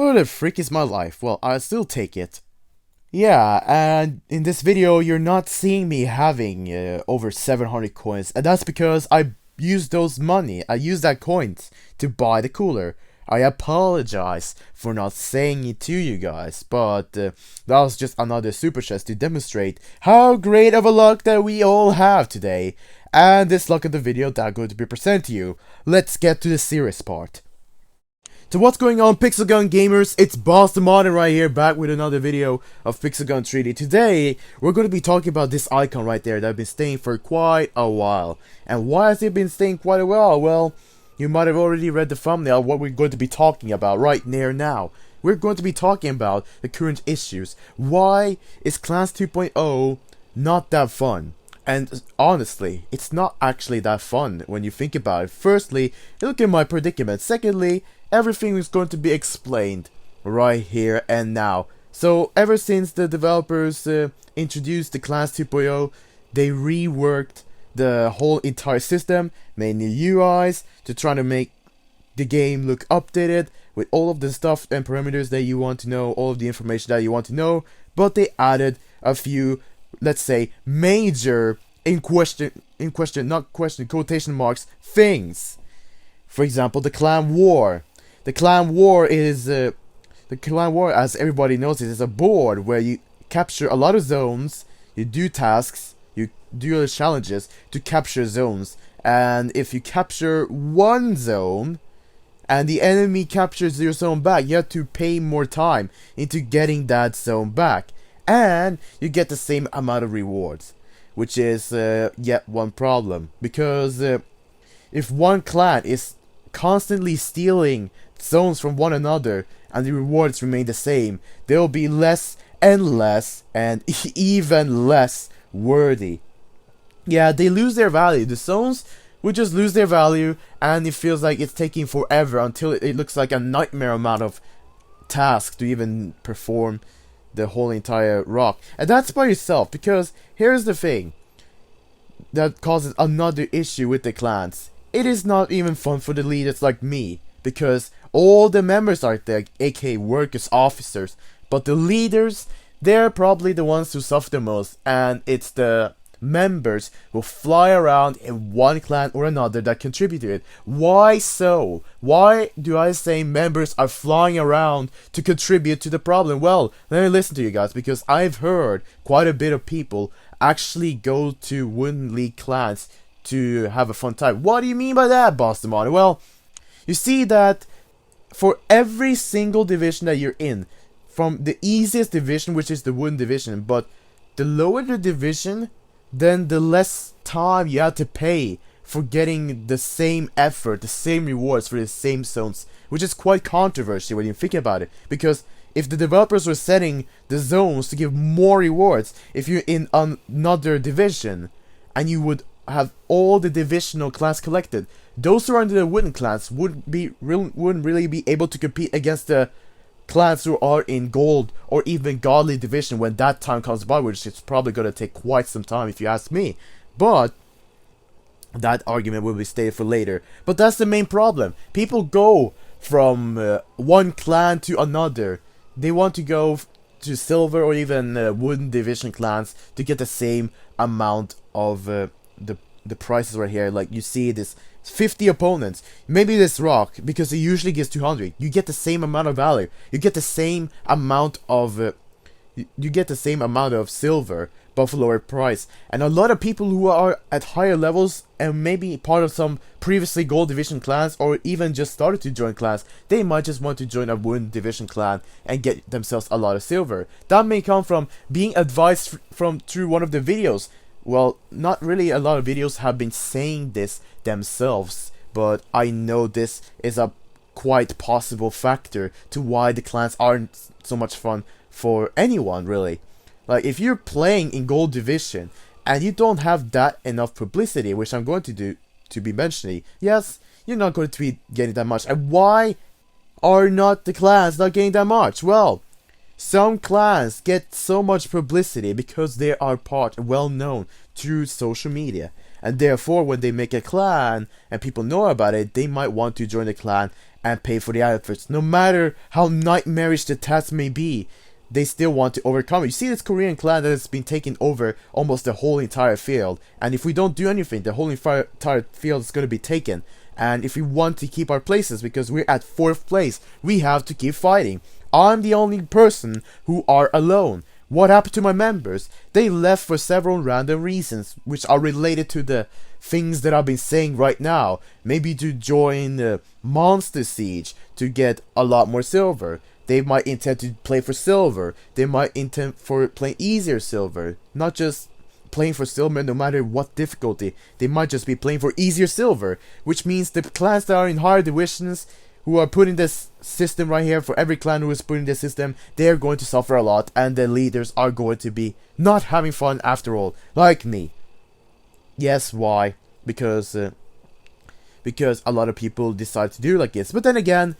Whatever the frick is my life, well, I'll still take it. Yeah, and in this video, you're not seeing me having over 700 coins, and that's because I used those money, I used that coins to buy the cooler. I apologize for not saying it to you guys, but that was just another super chest to demonstrate how great of a luck that we all have today. And this luck of the video that I'm going to be presented to you. Let's get to the serious part. So what's going on, Pixel Gun gamers? It's Boss the Modern right here, back with another video of Pixel Gun 3D. Today, we're going to be talking about this icon right there that I've been staying for quite a while. And why has it been staying quite a while? Well, you might have already read the thumbnail, what we're going to be talking about right near now. We're going to be talking about the current issues. Why is Clans 2.0 not that fun? And honestly, it's not actually that fun when you think about it. Firstly, look at my predicament. Secondly, everything is going to be explained right here and now. So ever since the developers introduced the Clans 2.0, they reworked the whole entire system, made new UIs to try to make the game look updated with all of the stuff and parameters that you want to know, all of the information that you want to know, but they added a few, let's say, major quotation marks things. For example, the clan war. The clan war is as everybody knows, it is a board where you capture a lot of zones, you do tasks, you do challenges to capture zones, and if you capture one zone and the enemy captures your zone back, you have to pay more time into getting that zone back, and you get the same amount of rewards, which is yet one problem, because if one clan is constantly stealing zones from one another and the rewards remain the same, they will be less and less and even less worthy. Yeah, they lose their value. The zones will just lose their value, and it feels like it's taking forever until it looks like a nightmare amount of tasks to even perform the whole entire rock. And that's by yourself, because here's the thing that causes another issue with the clans. It is not even fun for the leaders like me, because all the members are there, aka workers, officers, but the leaders, they're probably the ones who suffer the most, and it's the members who fly around in one clan or another that contribute to it. Why so? Why do I say members are flying around to contribute to the problem? Well, let me listen to you guys, because I've heard quite a bit of people actually go to Wooden League clans to have a fun time. What do you mean by that, Boss the Modern? Well, you see that for every single division that you're in, from the easiest division, which is the Wooden division, but the lower the division, then the less time you have to pay for getting the same effort, the same rewards for the same zones, which is quite controversial when you think about it, because if the developers were setting the zones to give more rewards, if you're in another division and you would have all the divisional clans collected, those who are under the wooden clans wouldn't really be able to compete against the clans who are in gold or even godly division when that time comes by, which is probably going to take quite some time if you ask me. But that argument will be stated for later. But that's the main problem. People go from one clan to another. They want to go to silver or even wooden division clans to get the same amount of the prices right here. Like you see this 50 opponents, maybe this rock, because it usually gives 200, you get the same amount of value, you get the same amount of silver but for lower price. And a lot of people who are at higher levels and maybe part of some previously gold division clans or even just started to join clans, they might just want to join a wooden division clan and get themselves a lot of silver. That may come from being advised through one of the videos. Well, not really a lot of videos have been saying this themselves, but I know this is a quite possible factor to why the clans aren't so much fun for anyone, really. Like, if you're playing in gold division and you don't have that enough publicity, which I'm going to be mentioning, yes, you're not going to be getting that much. And why are not the clans not getting that much? Well, some clans get so much publicity because they are well known through social media, and therefore when they make a clan and people know about it, they might want to join the clan and pay for the efforts. No matter how nightmarish the task may be, they still want to overcome it. You see this Korean clan that has been taking over almost the whole entire field, and if we don't do anything, the whole entire field is going to be taken. And if we want to keep our places, because we're at 4th place, we have to keep fighting. I'm the only person who are alone. What happened to my members? They left for several random reasons, which are related to the things that I've been saying right now. Maybe to join the Monster Siege to get a lot more silver. They might intend to play for silver. They might intend for playing easier silver. Not just playing for silver no matter what difficulty. They might just be playing for easier silver. Which means the clans that are in higher divisions, who are putting this system right here, for every clan who is putting this system, they are going to suffer a lot. And the leaders are going to be not having fun after all. Like me. Yes, why? Because a lot of people decide to do like this. But then again,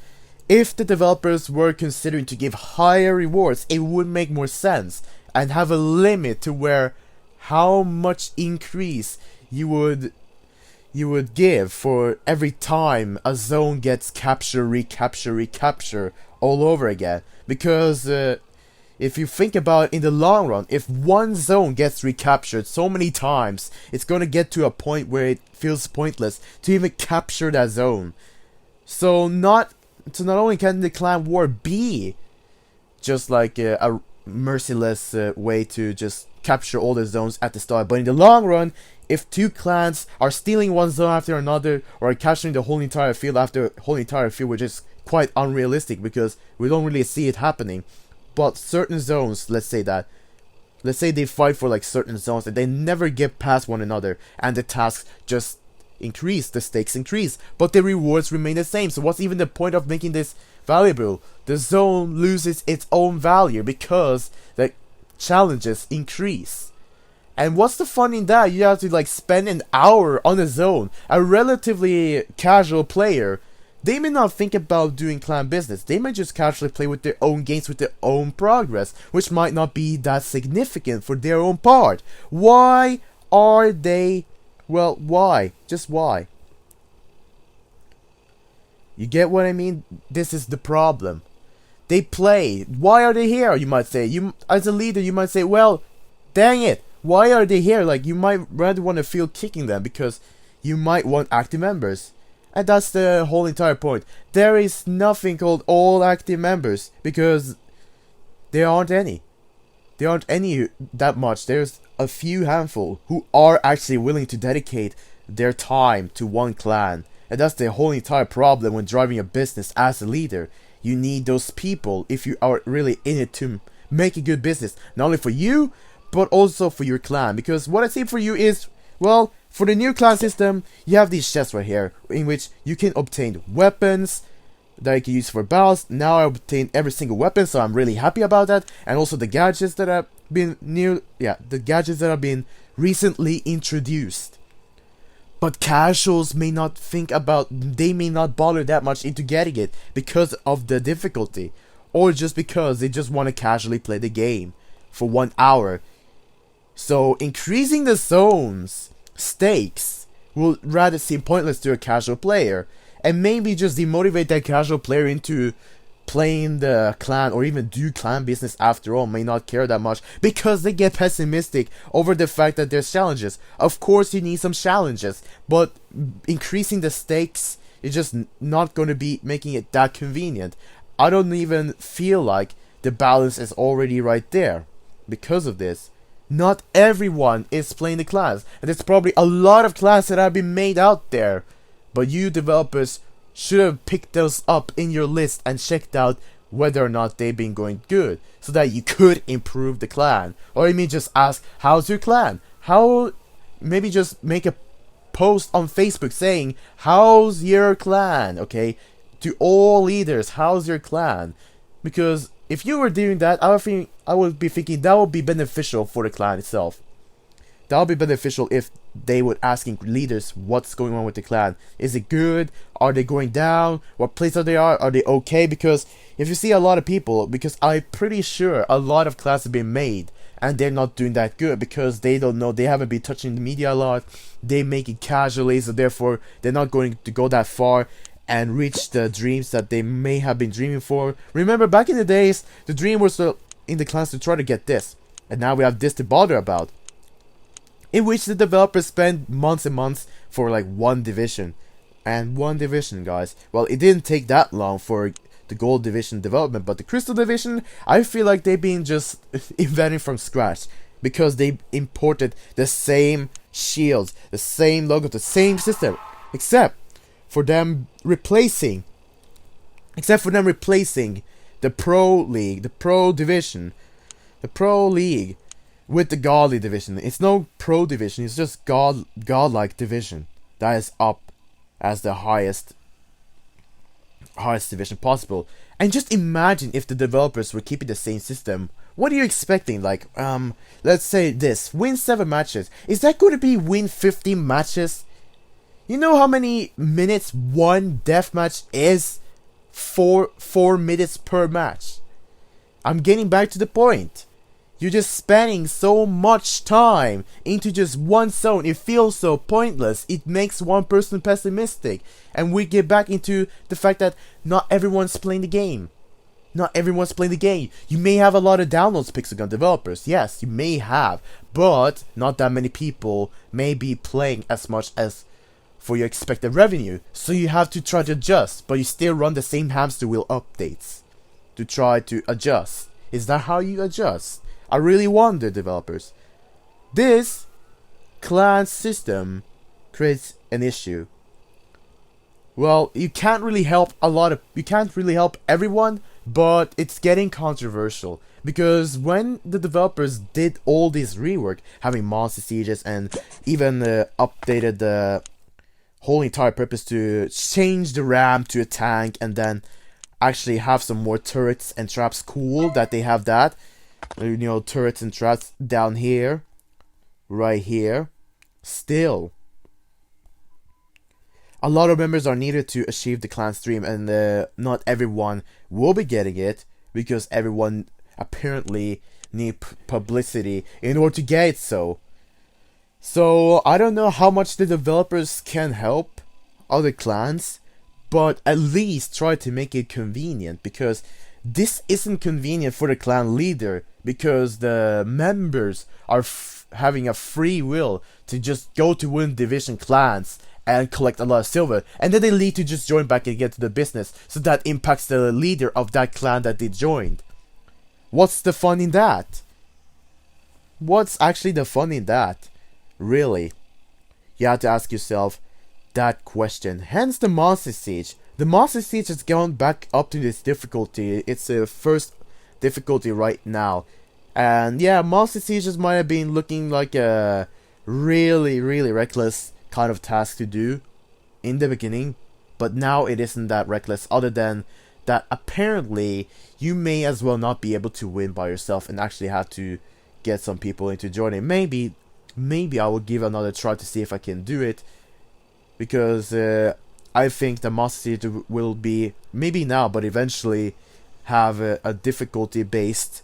if the developers were considering to give higher rewards, it would make more sense and have a limit to where how much increase you would give for every time a zone gets capture, recapture all over again. Because if you think about it in the long run, if one zone gets recaptured so many times, it's going to get to a point where it feels pointless to even capture that zone. So not only can the clan war be just like a merciless way to just capture all the zones at the start, but in the long run, if two clans are stealing one zone after another, or are capturing the whole entire field after whole entire field, which is quite unrealistic because we don't really see it happening. But certain zones, let's say they fight for like certain zones and they never get past one another, and the tasks just increase, the stakes increase, but the rewards remain the same. So what's even the point of making this valuable? The zone loses its own value because the challenges increase. And what's the fun in that? You have to like spend an hour on a zone. A relatively casual player, they may not think about doing clan business. They might just casually play with their own games with their own progress, which might not be that significant for their own part. Why are they... Well, why? Just why? You get what I mean? This is the problem. They play. Why are they here? You might say. You, as a leader, you might say, well, dang it. Why are they here? Like, you might rather want to feel kicking them because you might want active members. And that's the whole entire point. There is nothing called all active members because there aren't any. There aren't any that much. There's a few handful who are actually willing to dedicate their time to one clan. And that's the whole entire problem when driving a business as a leader. You need those people if you are really in it to make a good business. Not only for you, but also for your clan. Because what I say for you is, well, for the new clan system, you have these chests right here, in which you can obtain weapons that you can use for battles. Now I obtained every single weapon, so I'm really happy about that. And also the gadgets that have been recently introduced. But casuals may not think about, they may not bother that much into getting it because of the difficulty, or just because they just want to casually play the game for 1 hour. So increasing the zones stakes will rather seem pointless to a casual player, and maybe just demotivate that casual player into playing the clan or even do clan business after all. May not care that much because they get pessimistic over the fact that there's challenges. Of course you need some challenges, but increasing the stakes is just not going to be making it that convenient. I don't even feel like the balance is already right there because of this. Not everyone is playing the clans, and there's probably a lot of clans that have been made out there, but you developers should have picked those up in your list and checked out whether or not they've been going good, so that you could improve the clan. Or you may just ask, how's your clan? Maybe just make a post on Facebook saying, how's your clan? Okay, to all leaders, how's your clan? Because if you were doing that, I would be thinking that would be beneficial for the clan itself. That would be beneficial if they would asking leaders what's going on with the clan. Is it good? Are they going down? What place are they at? Are they okay? Because if you see a lot of people, because I'm pretty sure a lot of clans have been made and they're not doing that good because they don't know, they haven't been touching the media a lot. They make it casually, so therefore they're not going to go that far. and reach the dreams that they may have been dreaming for. Remember, back in the days, the dream was in the clans to try to get this, and now we have this to bother about, in which the developers spend months and months for like one division. And one division, guys. Well, it didn't take that long for the gold division development, but the crystal division, I feel like they've been just inventing from scratch, because they imported the same shields, the same logo, the same system, except for them replacing the pro league, the pro division, the pro league with the godly division. It's no pro division, it's just godlike division that is up as the highest division possible. And just imagine if the developers were keeping the same system. What are you expecting? Like, let's say this, win 7 matches. Is that going to be win 15 matches? You know how many minutes one deathmatch is? 4 minutes per match. I'm getting back to the point. You're just spending so much time into just one zone. It feels so pointless. It makes one person pessimistic. And we get back into the fact that not everyone's playing the game. Not everyone's playing the game. You may have a lot of downloads, Pixelgun developers. Yes, you may have. But not that many people may be playing as much as for your expected revenue. So you have to try to adjust. But you still run the same hamster wheel updates to try to adjust. Is that how you adjust? I really wonder, developers. This clan system creates an issue. Well, you can't really help everyone, but it's getting controversial, because when the developers did all this rework, having monster sieges and even updated the whole entire purpose to change the ram to a tank and then actually have some more turrets and traps, cool that they have that. You know, turrets and traps down here, right here. Still, a lot of members are needed to achieve the clan stream, and not everyone will be getting it, because everyone apparently need publicity in order to get it so. So I don't know how much the developers can help other clans, but at least try to make it convenient, because this isn't convenient for the clan leader, because the members are having a free will to just go to win division clans and collect a lot of silver, and then they need to just join back and get to the business, so that impacts the leader of that clan that they joined. What's the fun in that? What's actually the fun in that? Really? You have to ask yourself that question. Hence the Monster Siege. The Monster Siege has gone back up to this difficulty. It's the first difficulty right now. And yeah, Monster Sieges might have been looking like a really reckless kind of task to do in the beginning, but now it isn't that reckless, other than that apparently you may as well not be able to win by yourself and actually have to get some people into joining. Maybe I will give another try to see if I can do it, because I think the Monster Siege will be, maybe now, but eventually have a difficulty based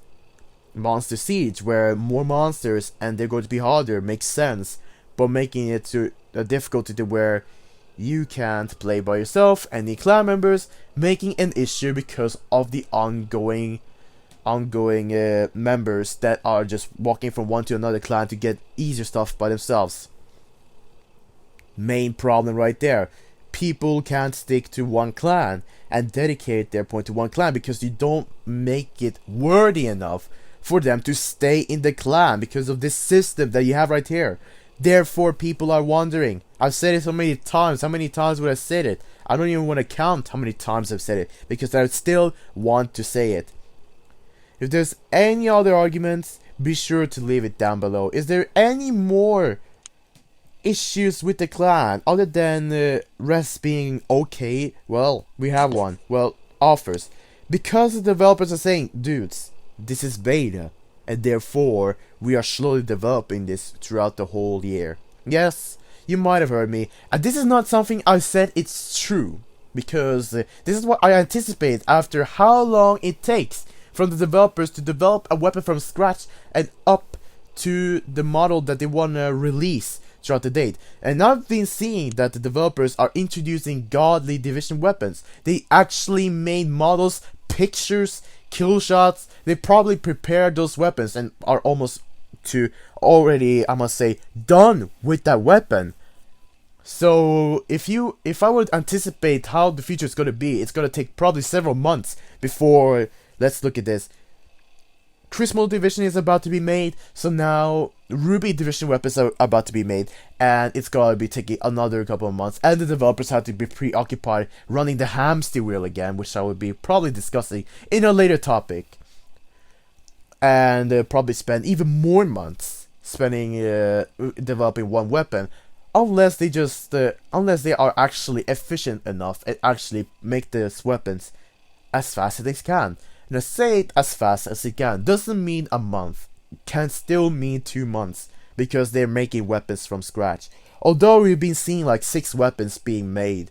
Monster Siege where more monsters and they're going to be harder makes sense, but making it to a difficulty to where you can't play by yourself, any clan members, making an issue because of the ongoing members that are just walking from one to another clan to get easier stuff by themselves. Main problem right there. People can't stick to one clan and dedicate their point to one clan because you don't make it worthy enough for them to stay in the clan because of this system that you have right here. Therefore, people are wondering. I've said it so many times. How many times would I say it? I don't even want to count how many times I've said it, because I still want to say it. If there's any other arguments, be sure to leave it down below. Is there any more issues with the clan other than rest being okay? Well, we have one. Well, offers. Because the developers are saying, dudes, this is beta, and therefore we are slowly developing this throughout the whole year. Yes, you might have heard me, and this is not something I said it's true, because this is what I anticipate after how long it takes from the developers to develop a weapon from scratch and up to the model that they want to release throughout the date. And I've been seeing that the developers are introducing godly division weapons. They actually made models, pictures, kill shots. They probably prepared those weapons and are almost to already, I must say, done with that weapon. So if I would anticipate how the future is going to be, it's going to take probably several months before, let's look at this. Crystal Division is about to be made, so now Ruby Division weapons are about to be made, and it's gonna be taking another couple of months, and the developers have to be preoccupied running the hamster wheel again, which I will be probably discussing in a later topic, and probably spend even more months spending developing one weapon, unless they are actually efficient enough and actually make these weapons as fast as they can. Now, say it as fast as it can doesn't mean a month, can still mean 2 months, because they're making weapons from scratch. Although we've been seeing like 6 weapons being made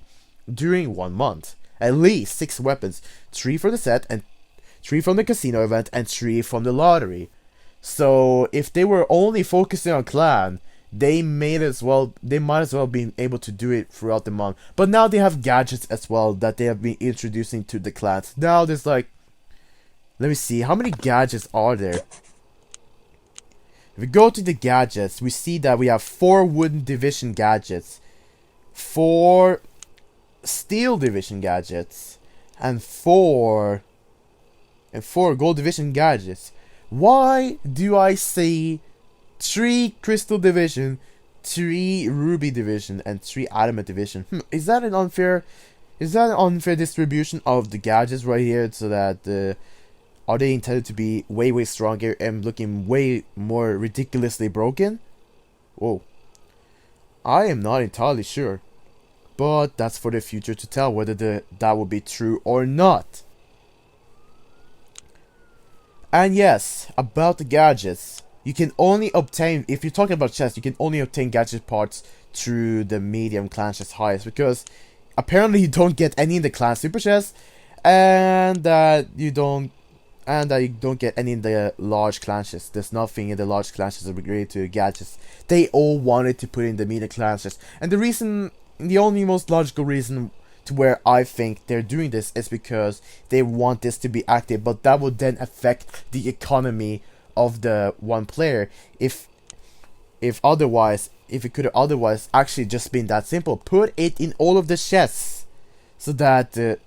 during 1 month, at least 6 weapons, 3 for the set, and 3 from the casino event, and 3 from the lottery. So if they were only focusing on clan, they might as well be able to do it throughout the month. But now they have gadgets as well that they have been introducing to the clans. Now there's like, let me see, how many gadgets are there? If we go to the gadgets, we see that we have 4 wooden division gadgets, 4 steel division gadgets, and 4 gold division gadgets. Why do I see 3 crystal division, 3 ruby division, and 3 adamant division? Is that an unfair distribution of the gadgets right here, so that are they intended to be way stronger and looking way more ridiculously broken? Whoa. I am not entirely sure. But that's for the future to tell whether that will be true or not. And yes, about the gadgets. You can only obtain, if you're talking about chests, you can only obtain gadget parts through the medium clan chest highest, because apparently you don't get any in the clan super chest, and that you don't get any in the large clan chests. There's nothing in the large clan chests related to gadgets. They all wanted to put in the medium clan chests, and the only most logical reason to where I think they're doing this is because they want this to be active, but that would then affect the economy of the one player. If it could have otherwise actually just been that simple, put it in all of the chests so that the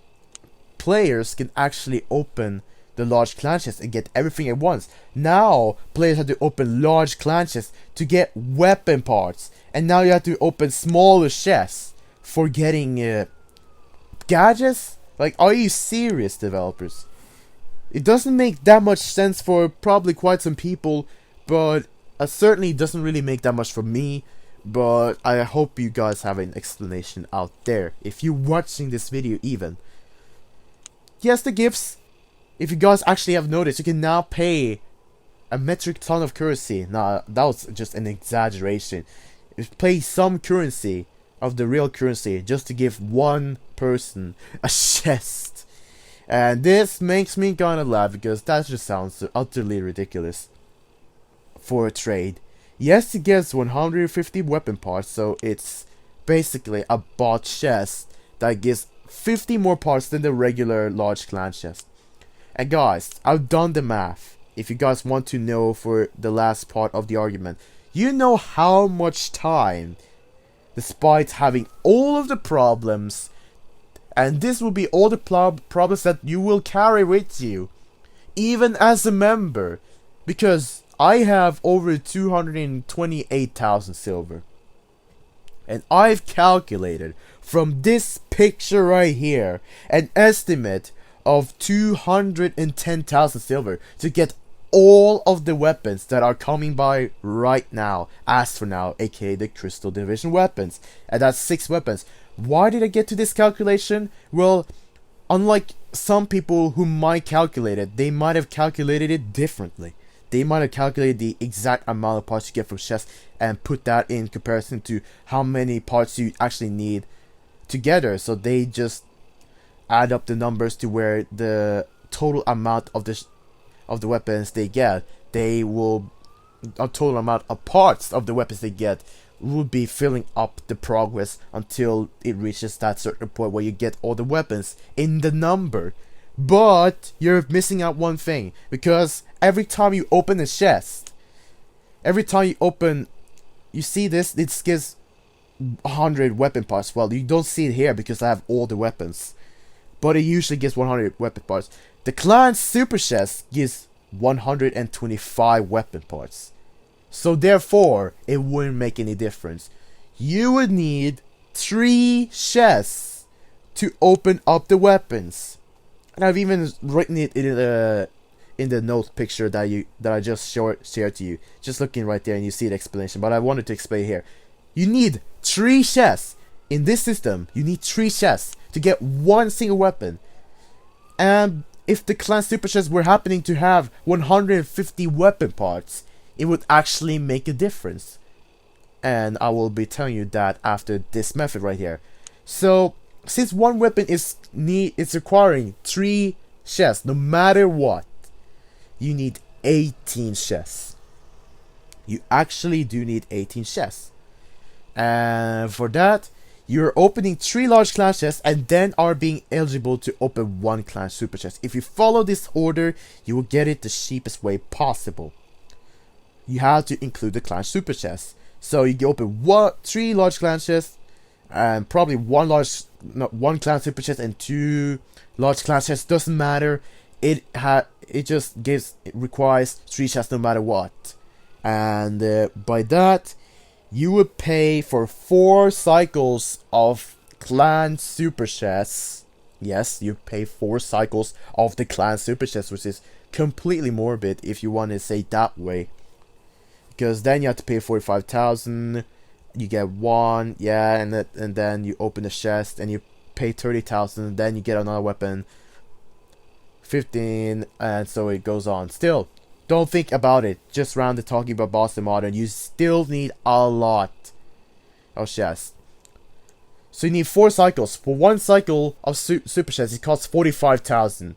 players can actually open the large clan chests and get everything at once. Now players have to open large clan chests to get weapon parts, and now you have to open smaller chests for getting gadgets. Like, are you serious, developers? It doesn't make that much sense for probably quite some people, but certainly doesn't really make that much for me. But I hope you guys have an explanation out there, if you're watching this video even. Yes, the gifts. If you guys actually have noticed, you can now pay a metric ton of currency. Now, that was just an exaggeration. You pay some currency of the real currency just to give one person a chest. And this makes me kind of laugh, because that just sounds utterly ridiculous for a trade. Yes, it gets 150 weapon parts, so it's basically a bought chest that gives 50 more parts than the regular large clan chest. And guys, I've done the math. If you guys want to know for the last part of the argument, you know how much time, despite having all of the problems, and this will be all the problems that you will carry with you, even as a member, because I have over 228,000 silver. And I've calculated from this picture right here an estimate of 210,000 silver to get all of the weapons that are coming by right now, as for now, aka the Crystal Division weapons. And that's 6 weapons. Why did I get to this calculation? Well, unlike some people who might calculate it, they might have calculated it differently. They might have calculated the exact amount of parts you get from chests and put that in comparison to how many parts you actually need together. So they just add up the numbers to where the total amount of the weapons they get, a total amount of parts of the weapons they get would be filling up the progress until it reaches that certain point where you get all the weapons in the number. But you're missing out one thing, because every time you open a chest, every time you open, you see this, it gives 100 weapon parts. Well, you don't see it here because I have all the weapons, but it usually gives 100 weapon parts. The clan super chest gives 125 weapon parts. So therefore, it wouldn't make any difference. You would need 3 chests to open up the weapons. And I've even written it in the note picture that I just shared to you. Just looking right there and you see the explanation. But I wanted to explain here. You need 3 chests. In this system, you need 3 chests to get one single weapon. And if the clan super chests were happening to have 150 weapon parts, it would actually make a difference. And I will be telling you that after this method right here. So, since one weapon is requiring 3 chests, no matter what, you need 18 chests. You actually do need 18 chests. And for that, you're opening 3 large clan chests and then are being eligible to open 1 clan super chest. If you follow this order, you will get it the cheapest way possible. You have to include the clan super chest. So you can open 3 large clan chests and probably one clan super chest and 2 large clan chests. Doesn't matter. It requires 3 chests no matter what. And by that, you would pay for 4 cycles of clan super chests. Yes, you pay 4 cycles of the clan super chest, which is completely morbid if you want to say it that way. Because then you have to pay 45,000, you get 1, yeah, and then you open the chest and you pay 30,000, then you get another weapon, 15, and so it goes on. Still, don't think about it. Just round the talking about boss and modern, you still need a lot of chests. So you need 4 cycles. For 1 cycle of super chests, it costs 45,000.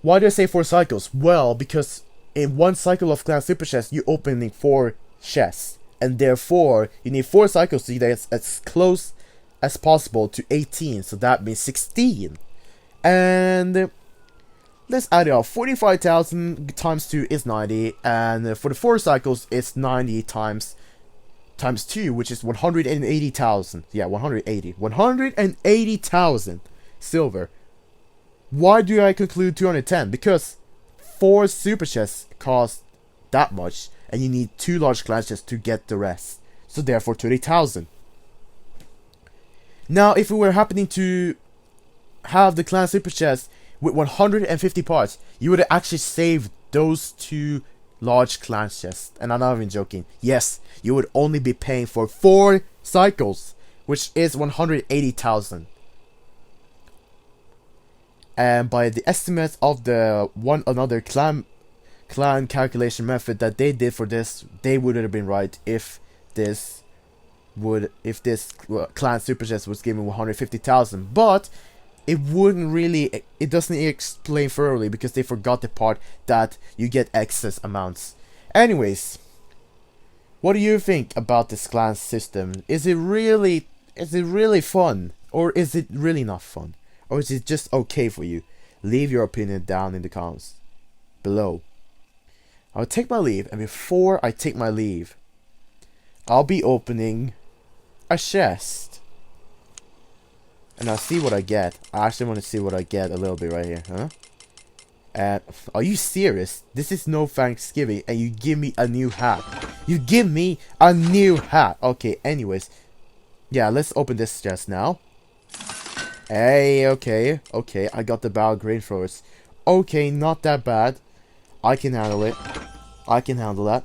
Why do I say 4 cycles? Well, because in 1 cycle of clan super chest, you're opening 4 chests, and therefore you need 4 cycles to get as close as possible to 18. So that means 16. And let's add it up. 45,000 times 2 is 90, and for the 4 cycles, it's 90 times 2, which is 180,000. Yeah, 180,000 silver. Why do I conclude 210? Because 4 super chests cost that much, and you need 2 large clan chests to get the rest. So therefore 30,000. Now, if we were happening to have the clan super chest with 150 parts, you would actually save those 2 large clan chests. And I'm not even joking. Yes, you would only be paying for 4 cycles, which is 180,000. And by the estimates of the another clan calculation method that they did for this, they would have been right if this clan super chest was given 150,000. But it wouldn't really, it doesn't explain thoroughly because they forgot the part that you get excess amounts. Anyways, what do you think about this clan system? Is it really fun, or is it really not fun? Or is it just okay for you? Leave your opinion down in the comments below. I'll take my leave, and before I take my leave, I'll be opening a chest. And I'll see what I get. I actually want to see what I get a little bit right here, huh? And are you serious? This is no Thanksgiving, and you give me a new hat. You give me a new hat. Okay, anyways. Yeah, let's open this chest now. Hey, okay, I got the barrel green throwers. Okay, not that bad. I can handle it. I can handle that.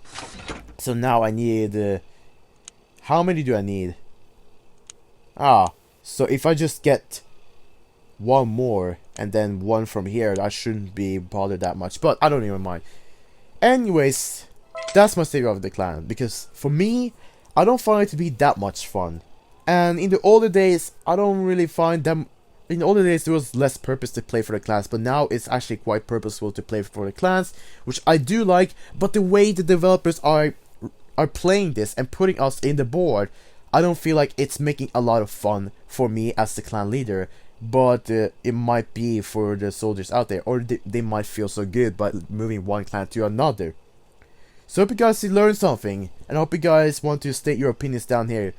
So now I need... how many do I need? So if I just get 1 more and then 1 from here, I shouldn't be bothered that much. But I don't even mind. Anyways, that's my savior of the clan. Because for me, I don't find it to be that much fun. And in the older days, I don't really find them... In the older days, there was less purpose to play for the clans, but now it's actually quite purposeful to play for the clans, which I do like. But the way the developers are are playing this and putting us in the board, I don't feel like it's making a lot of fun for me as the clan leader, but it might be for the soldiers out there, or they might feel so good by moving one clan to another. So I hope you guys learned something, and I hope you guys want to state your opinions down here.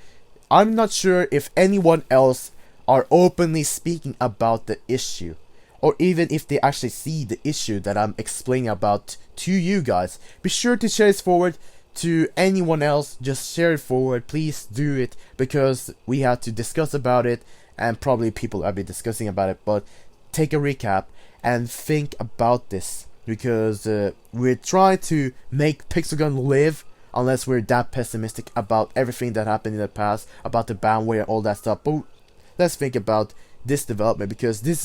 I'm not sure if anyone else are openly speaking about the issue, or even if they actually see the issue that I'm explaining about to you guys. Be sure to share this forward to anyone else. Just share it forward, please do it, because we have to discuss about it, and probably people will be discussing about it. But take a recap and think about this, because we're trying to make Pixelgun live, unless we're that pessimistic about everything that happened in the past, about the bandware and all that stuff. But let's think about this development, because this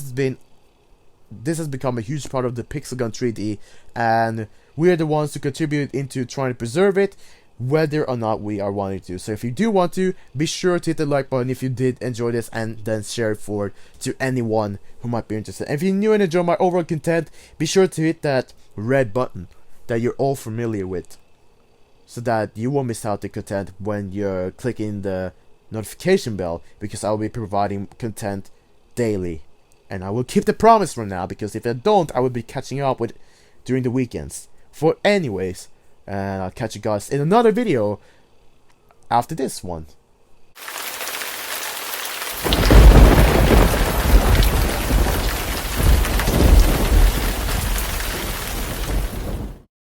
has become a huge part of the Pixelgun 3D, and we're the ones who contribute into trying to preserve it, whether or not we are wanting to. So if you do want to, be sure to hit the like button if you did enjoy this, and then share it forward to anyone who might be interested. And if you're new and enjoy my overall content, be sure to hit that red button that you're all familiar with, so that you won't miss out the content when you're clicking the notification bell, because I'll be providing content daily. And I will keep the promise from now, because if I don't, I will be catching up with during the weekends. For anyways, and I'll catch you guys in another video after this one.